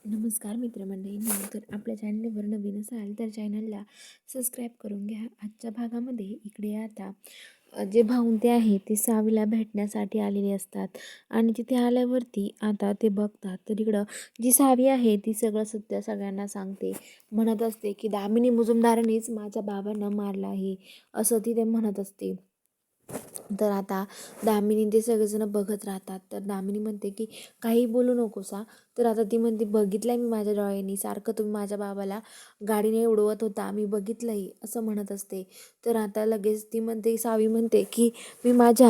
नमस्कार मित्रमंडळींनो, तर आपल्या चॅनलवर नवीन असाल तर चॅनलला सबस्क्राईब करून घ्या. आजच्या भागामध्ये इकडे आता जे भाऊंते आहे ते सावीला भेटण्यासाठी आलेले असतात आणि तिथे आल्यावरती आता ते बघतात तर इकडं जी सावी आहे ती सगळं सत्य सगळ्यांना सांगते. म्हणत असते की दामिनी मुजुमदारानेच माझ्या बाबांना मारलं आहे असं ती ते म्हणत असते. तर आता दामिनी ते सगळेजण बघत राहतात. तर दामिनी म्हणते की काही बोलू नकोस हा. तर आता ती म्हणते बघितलं आहे मी माझ्या डोळ्यांनी, सारखं तुम्ही माझ्या बाबाला गाडीने उडवत होता, मी बघितलंही असं म्हणत असते. तर आता लगेच ती म्हणते, सावी म्हणते की मी माझ्या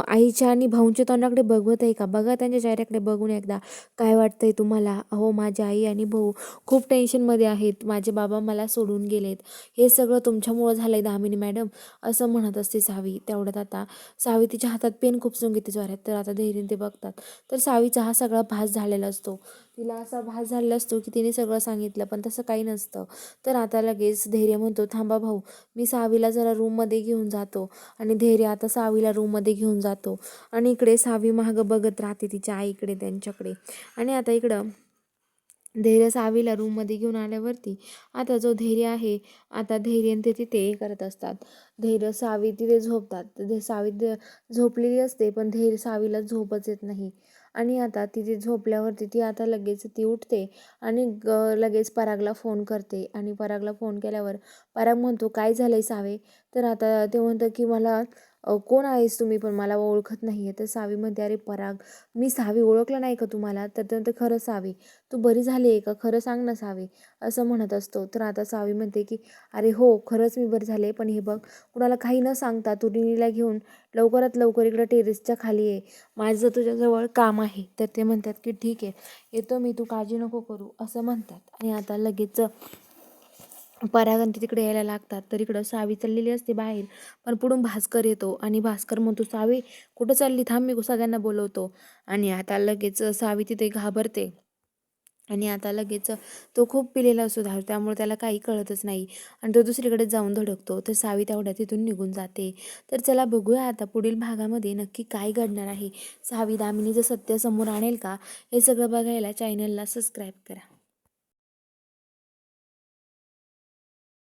आईच्या आणि भाऊंच्या तोंडाकडे बघवत आहे का, बघा त्यांच्या चेहऱ्याकडे बघून एकदा, काय वाटतंय तुम्हाला. अहो माझी आई आणि भाऊ खूप टेन्शनमध्ये आहेत, माझे बाबा मला सोडून गेलेत, हे सगळं तुमच्यामुळं झालं आहे दामिनी मॅडम असं म्हणत असते सावी. तेवढ्यात आता सावी तिच्या हातात पेन खूपसून घेते जोरात. तर आता धैर्य ते बघतात तर सावीचा हा सगळा भास झालेला असतो. तिला असा भास झालेला असतो की तिने सगळं सांगितलं पण तसं काही नसतं. तर आता लगेच धैर्य म्हणतो, थांबा भाऊ, मी सावीला जरा रूममध्ये घेऊन जातो. आणि धैर्य आता सावीला रूममध्ये घेऊन जातो आणि इकडे सावी मागं बघत राहते तिच्या आईकडे, त्यांच्याकडे. आणि आता इकडं धैर्य सावीला रूममध्ये घेऊन आल्यावरती आता जो धैर्य आहे, आता धैर्य आणि ते तिथे करत असतात. धैर्य सावी तिथे झोपतात. सावी झोपलेली असते पण धैर्य सावीला झोपच येत नाही. आणि आता तिथे झोपल्यावरती ती आता लगेच ती उठते आणि लगेच परागला फोन करते. आणि परागला फोन केल्यावर पराग म्हणतो, काय झालं आहे सावे. तर आता ते म्हणतं की मला कोण आहेस तुम्ही, पण मला ओळखत नाही आहे. तर सावी म्हणते, अरे पराग, मी सावी ओळखलं नाही का तुम्हाला. तर ते म्हणते, खरं सावी तू बरी झाली आहे का, खरं सांग ना सावी असं म्हणत असतो. तर आता सावी म्हणते की अरे हो, खरंच मी बरी झाले, पण हे बघ, कुणाला काही न सांगता तू रिनीला घेऊन लवकरात लवकर इकडं टेरेसच्या खाली आहे, माझं तुझ्याजवळ काम आहे. तर ते म्हणतात की ठीक आहे, येतो मी, तू काळजी नको करू असं म्हणतात. आणि आता लगेच परागंती तिकडे यायला लागतात. तर इकडं सावी चाललेली असते बाहेर, पण पुढून भास्कर येतो आणि भास्कर म्हणतो, सावी कुठं चालली, थांब मी सगळ्यांना बोलवतो. आणि आता लगेच सावी तिथे घाबरते. आणि आता लगेच तो खूप पिलेला असतो दारू, त्यामुळे त्याला काही कळतच नाही आणि तो दुसरीकडे जाऊन धडकतो. तर सावी तेवढ्या तिथून निघून जाते. तर चला बघूया आता पुढील भागामध्ये नक्की काय घडणार आहे. सावी दामिनीचं सत्य समोर आणेल का, हे सगळं बघायला चॅनलला सबस्क्राईब करा.